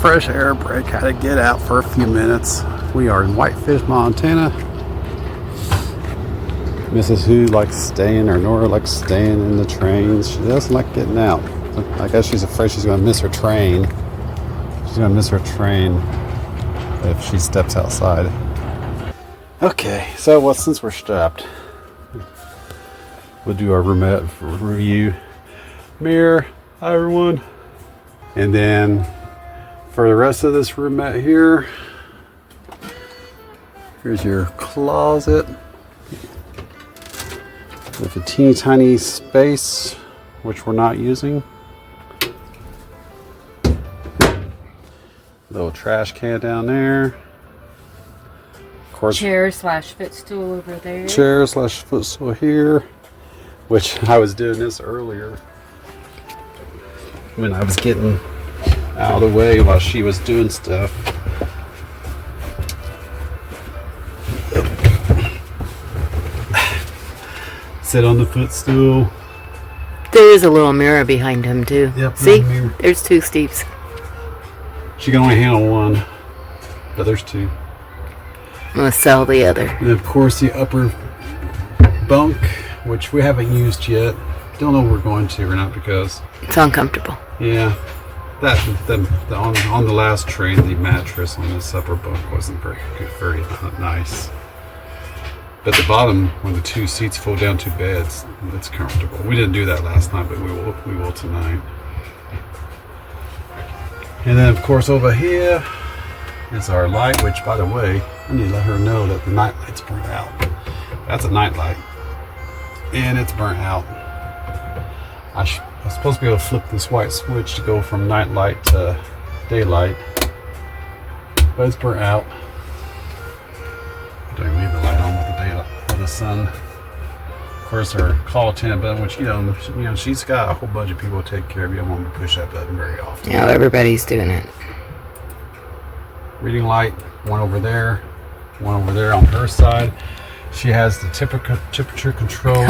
fresh air break. Had to get out for a few minutes. We are in Whitefish, Montana. Mrs. Who likes staying, or Nora likes staying in the trains. She doesn't like getting out. I guess she's afraid she's going to miss her train. She's going to miss her train if she steps outside. Okay, so well, since we're strapped, we'll do our Roomette review. Mirror, hi everyone. And then for the rest of this Roomette here, here's your closet with a teeny tiny space, which we're not using. Little trash can down there. Of course, chair / footstool over there. Chair / footstool here, which I was doing this earlier when I was getting out of the way while she was doing stuff. Sit on the footstool. There is a little mirror behind him too. Yep. See? There's 2 Steves. She can only handle one, but there's 2. I'm gonna sell the other. And of course the upper bunk, which we haven't used yet. Don't know if we're going to or not because it's uncomfortable. Yeah, on the last train, the mattress on this upper bunk wasn't very good, very nice. But the bottom, when the 2 seats fold down 2 beds, it's comfortable. We didn't do that last night, but we will tonight. And then, of course, over here is our light, which, by the way, I need to let her know that the night light's burnt out. That's a night light, and it's burnt out. I was supposed to be able to flip this white switch to go from night light to daylight, but it's burnt out. Don't even leave the light on with the daylight with the sun. Of course, our call attendant button, which you know, she's got a whole bunch of people to take care of. You don't want to push that button very often. Yeah, everybody's doing it. Reading light, one over there on her side. She has the temperature control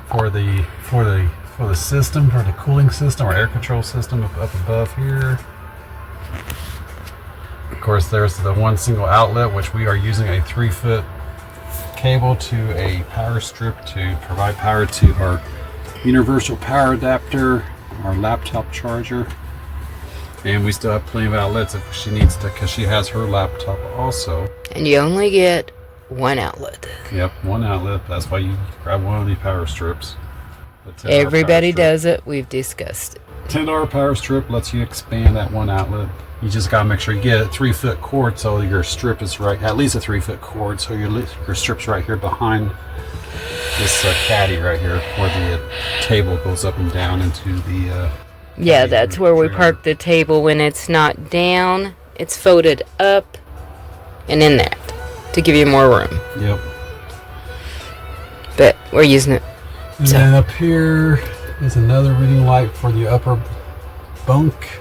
for the system, for the cooling system or air control system up above here. Of course, there's the one single outlet, which we are using a 3-foot cable to a power strip to provide power to our universal power adapter, our laptop charger. And we still have plenty of outlets if she needs to, because she has her laptop also. And you only get 1 outlet. Yep, 1 outlet. That's why you grab one of these power strips. Everybody does it. We've discussed it. $10 power strip lets you expand that 1 outlet. You just gotta make sure you get a 3-foot cord so your strip is right, at least a 3-foot cord, so your strip's right here behind this caddy right here, where the table goes up and down into the. Yeah, that's where we park the table when it's not down. It's folded up and in that to give you more room. Yep. But we're using it. And then up here is another reading light for the upper bunk.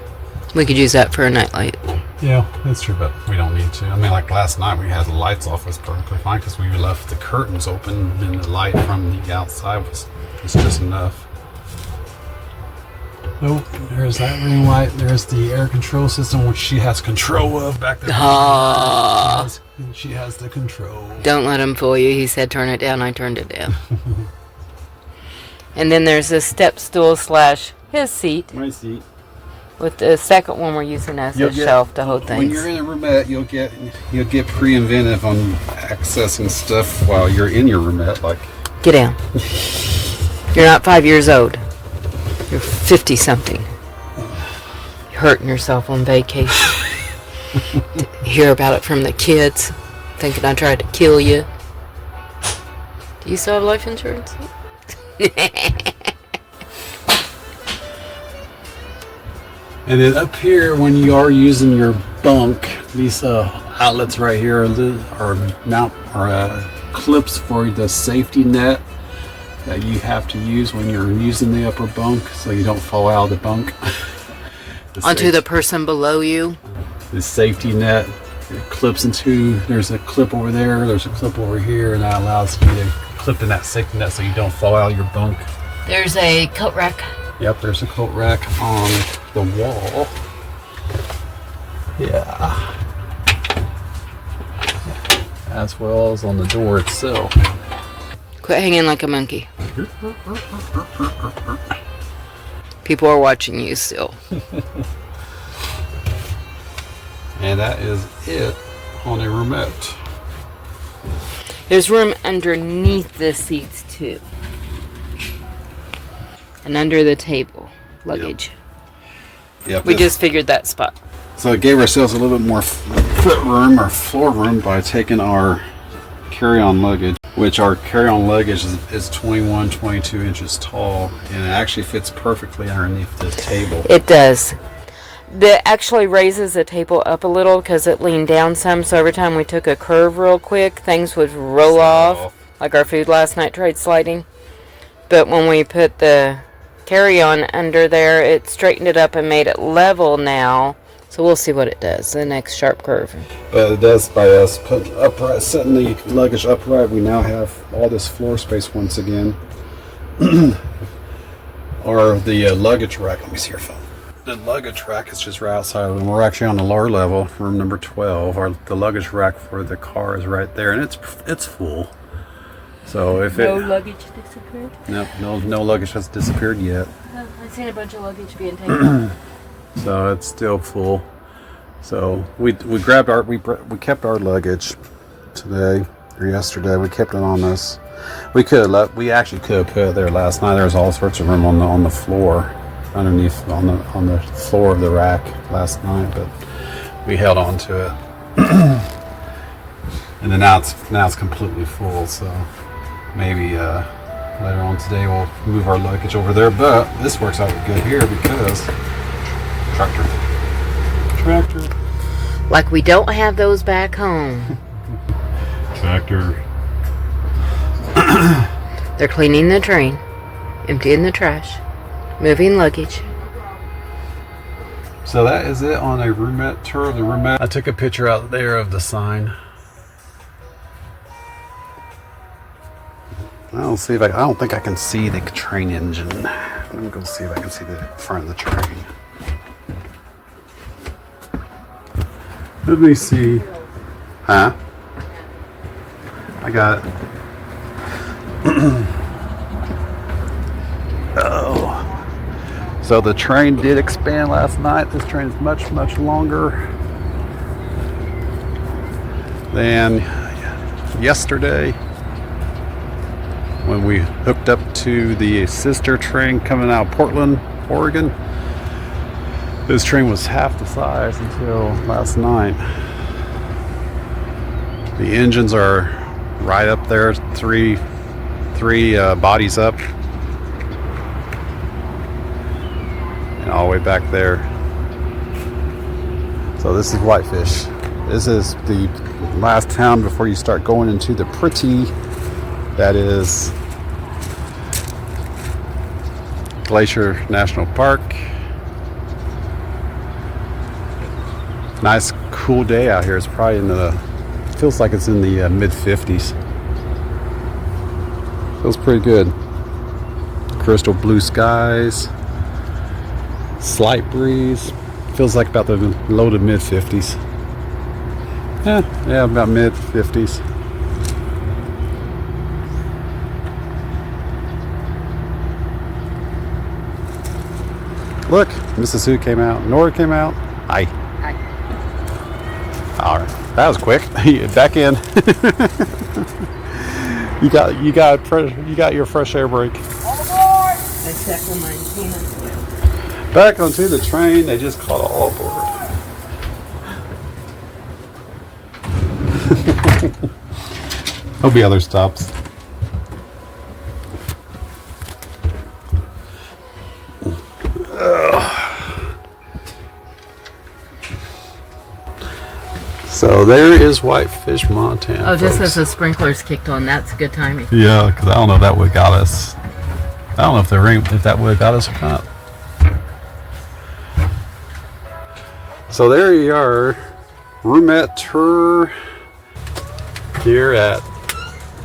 We could use that for a night light. Yeah, that's true, but we don't need to. I mean, like last night we had the lights off. It was perfectly fine because we left the curtains open and the light from the outside was just enough. Oh, there's that ring light. There's the air control system, which she has control of back there. She has the control. Don't let him fool you. He said turn it down. I turned it down. And then there's a step stool / his seat. My seat. With the second one we're using as a shelf to hold things. When you're in a Roomette, you'll get pre-inventive on accessing stuff while you're in your Roomette. Like, get down. You're not 5 years old. You're 50-something. You're hurting yourself on vacation. Hear about it from the kids, thinking I tried to kill you. Do you still have life insurance? And then up here, when you are using your bunk, these outlets right here are clips for the safety net that you have to use when you're using the upper bunk, so you don't fall out of the bunk. Onto the person below you. The safety net, it clips into. There's a clip over there. There's a clip over here, and that allows you to clip in that safety net so you don't fall out of your bunk. There's a coat rack. Yep, there's a coat rack on the wall. as well as on the door itself. Quit hanging like a monkey. People are watching you still. And that is it on a Roomette. There's room underneath the seats too. And under the table. Luggage. Yep, We just figured that spot. So it gave ourselves a little bit more foot room or floor room by taking our carry-on luggage, which our carry-on luggage is 21, 22 inches tall, and it actually fits perfectly underneath the table. It does. That actually raises the table up a little because it leaned down some, so every time we took a curve real quick, things would roll off, like our food last night tried sliding. But when we put the carry-on under there, it straightened it up and made it level now. So we'll see what it does, the next sharp curve. But it does, by us putting upright, setting the luggage upright, we now have all this floor space once again. Or the luggage rack. Let me see your phone. The luggage rack is just right outside of the room. We're actually on the lower level, room number 12. The luggage rack for the car is right there, and it's full. So if No luggage disappeared? No luggage has disappeared yet. I've seen a bunch of luggage being taken. So it's still full. So we grabbed we kept our luggage today or yesterday. We kept it on us. We actually could have put it there last night. There was all sorts of room on the floor, underneath on the floor of the rack last night, but we held on to it. And then now it's completely full. So maybe later on today we'll move our luggage over there. But this works out good here because tractor. Like we don't have those back home. Tractor. They're cleaning the train, emptying the trash, moving luggage. So that is it on a Roomette tour of the Roomette. I took a picture out there of the sign. I don't think I can see the train engine. Let me go see if I can see the front of the train. Let me see. Huh? I got it. Oh. So the train did expand last night. This train is much, much longer than yesterday when we hooked up to the sister train coming out of Portland, Oregon. This train was half the size until last night. The engines are right up there, three bodies up, and all the way back there. So this is Whitefish. This is the last town before you start going into the pretty, that is Glacier National Park. Nice cool day out here. It's probably feels like it's in the mid 50s. Feels pretty good. Crystal blue skies, slight breeze. Feels like about the low to mid 50s. Yeah, about mid 50s. Look, Mrs. Who came out. Nora came out. Hi. All right, that was quick. Back in. you got your fresh air break. Back onto the train. They just caught all aboard. There'll be other stops. So there is Whitefish, Montana. Oh, just folks. as the sprinklers kicked on, that's good timing. Yeah, because I don't know if that would have got us. I don't know if that would have got us or not. So there you are, Roomette tour here at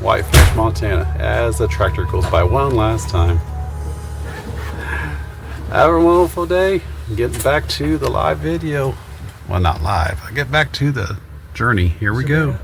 Whitefish, Montana, as the tractor goes by one last time. Have a wonderful day. Getting back to the live video. Well, not live. I get back to the journey. Here we go.